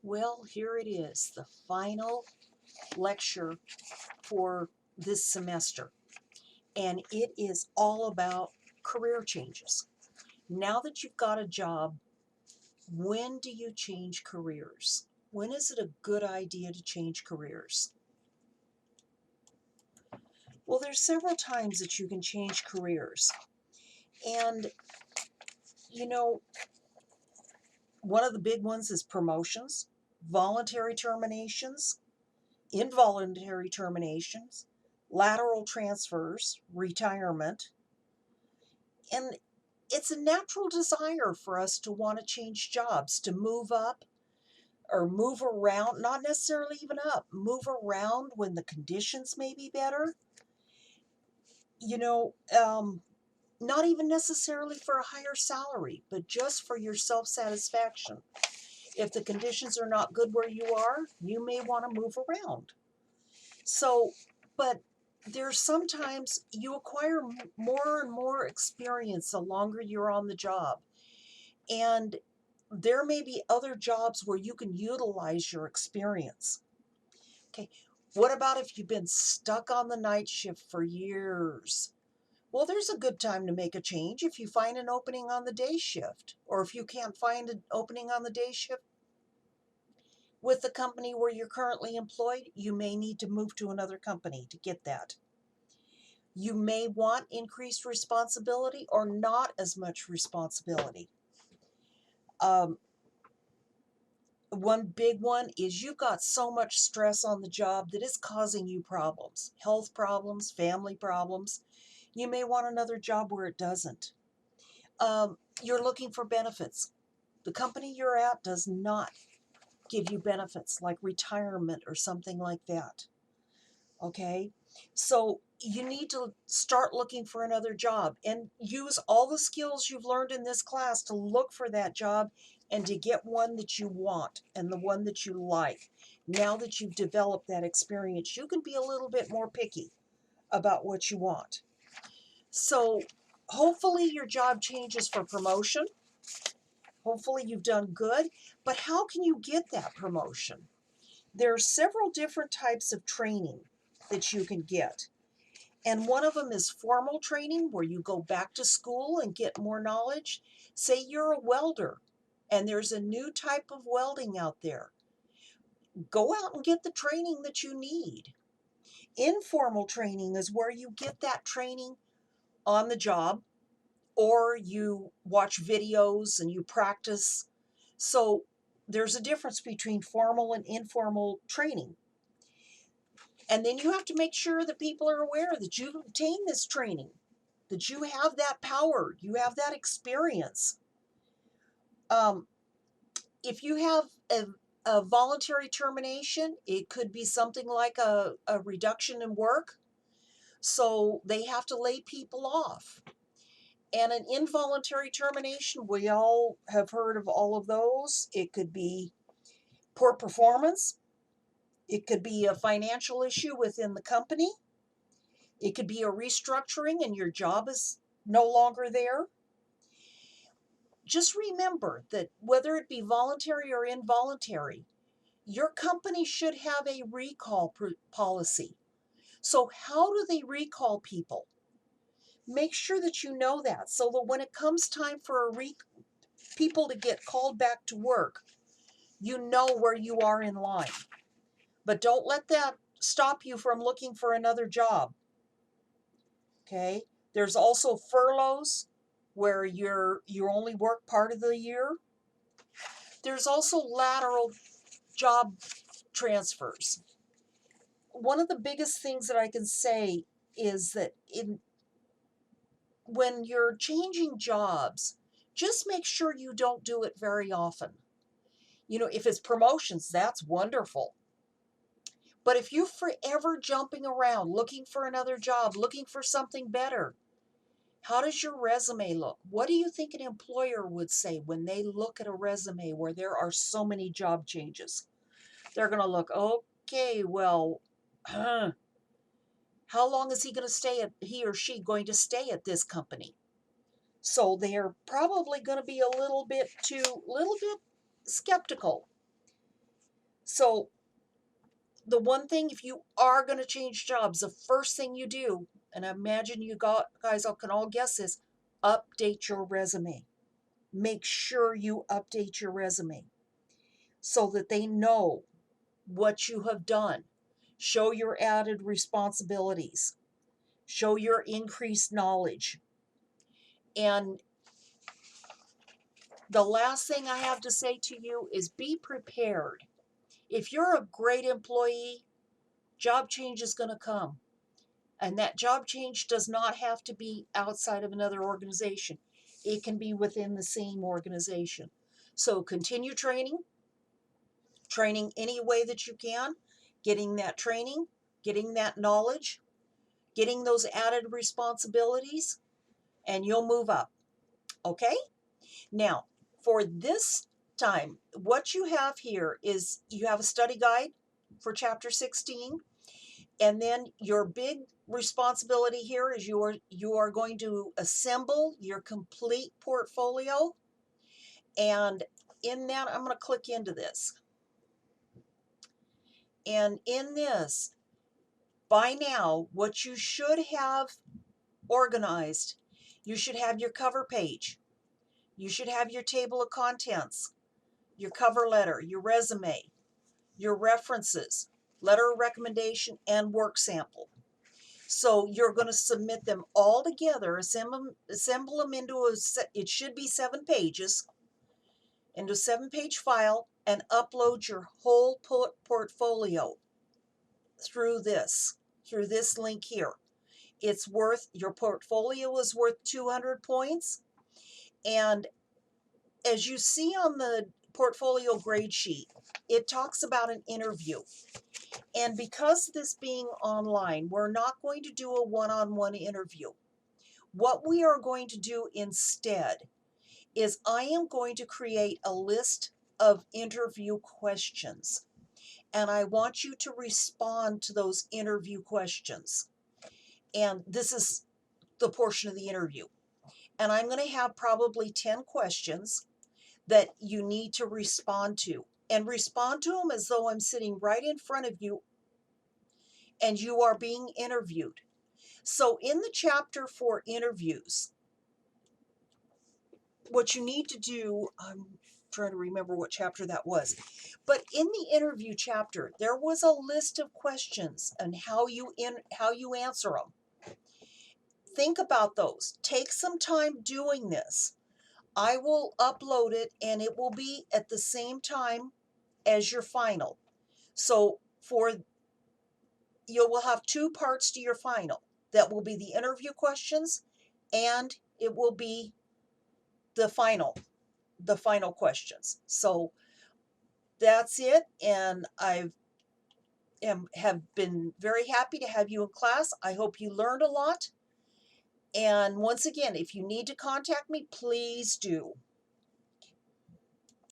Well, here it is, the final lecture for this semester, and it is all about career changes. Now that you've got a job, when do you change careers? When is it a good idea to change careers? Well, there's several times that you can change careers. And, you know, one of the big ones is promotions, voluntary terminations, involuntary terminations, lateral transfers, retirement, and it's a natural desire for us to want to change jobs, to move up or move around, not necessarily even up, move around when the conditions may be better. You know, not even necessarily for a higher salary, but just for your self satisfaction. If the conditions are not good where you are, you may want to move around. So, but there's sometimes you acquire more and more experience the longer you're on the job. And there may be other jobs where you can utilize your experience. Okay. What about if you've been stuck on the night shift for years? Well, there's a good time to make a change if you find an opening on the day shift. Or if you can't find an opening on the day shift with the company where you're currently employed, you may need to move to another company to get that. You may want increased responsibility or not as much responsibility. Um, One big one is you've got so much stress on the job that it's causing you problems, health problems, family problems. You may want another job where it doesn't. You're looking for benefits. The company you're at does not give you benefits like retirement or something like that. Okay. So you need to start looking for another job and use all the skills you've learned in this class to look for that job and to get one that you want and the one that you like. Now that you've developed that experience, you can be a little bit more picky about what you want. So hopefully your job changes for promotion. Hopefully you've done good, but how can you get that promotion? There are several different types of training that you can get. And one of them is formal training, where you go back to school and get more knowledge. Say you're a welder and there's a new type of welding out there. Go out and get the training that you need. Informal training is where you get that training on the job, or you watch videos and you practice. So there's a difference between formal and informal training. And then you have to make sure that people are aware that you've obtained this training, that you have that power, you have that experience. Um, if you have a voluntary termination, it could be something like a reduction in work. So they have to lay people off. And an involuntary termination, we all have heard of all of those. It could be poor performance. It could be a financial issue within the company. It could be a restructuring and your job is no longer there. Just remember that whether it be voluntary or involuntary, your company should have a recall policy. So, how do they recall people? Make sure that you know that so that when it comes time for people to get called back to work, you know where you are in line. But don't let that stop you from looking for another job. Okay? There's also furloughs where you only work part of the year. There's also lateral job transfers. One of the biggest things that I can say is that when you're changing jobs, just make sure you don't do it very often. If it's promotions, that's wonderful. But if you're forever jumping around, looking for another job, looking for something better, how does your resume look? What do you think an employer would say when they look at a resume where there are so many job changes? They're going to look, okay, well, how long is he or she going to stay at this company? So they're probably going to be a little bit skeptical. So the one thing, if you are going to change jobs, the first thing you do, and I imagine guys all can all guess this, update your resume. Make sure you update your resume so that they know what you have done. Show your added responsibilities. Show your increased knowledge. And the last thing I have to say to you is be prepared. If you're a great employee, job change is going to come. And that job change does not have to be outside of another organization. It can be within the same organization. So continue training any way that you can, getting that training, getting that knowledge, getting those added responsibilities, and you'll move up. Okay? Now, for this time, what you have here is you have a study guide for chapter 16. And then your big responsibility here is you are going to assemble your complete portfolio. And in that, I'm going to click into this. And in this, by now, what you should have organized, you should have your cover page. You should have your table of contents, your cover letter, your resume, your references, letter of recommendation, and work sample. So you're going to submit them all together, assemble them into it should be 7 pages, into a 7-page file, and upload your whole portfolio through this link here. Your portfolio is worth 200 points. And as you see on the portfolio grade sheet, it talks about an interview. And because of this being online, we're not going to do a one-on-one interview. What we are going to do instead is I am going to create a list of interview questions. And I want you to respond to those interview questions. And this is the portion of the interview. And I'm going to have probably 10 questions that you need to respond to. And respond to them as though I'm sitting right in front of you and you are being interviewed. So in the chapter for interviews, what you need to do, I'm trying to remember what chapter that was, but in the interview chapter, there was a list of questions and how you answer them. Think about those. Take some time doing this. I will upload it and it will be at the same time as your final. So you will have 2 parts to your final. That will be the interview questions and it will be the final questions. So that's it. And have been very happy to have you in class. I hope you learned a lot. And once again, if you need to contact me, please do.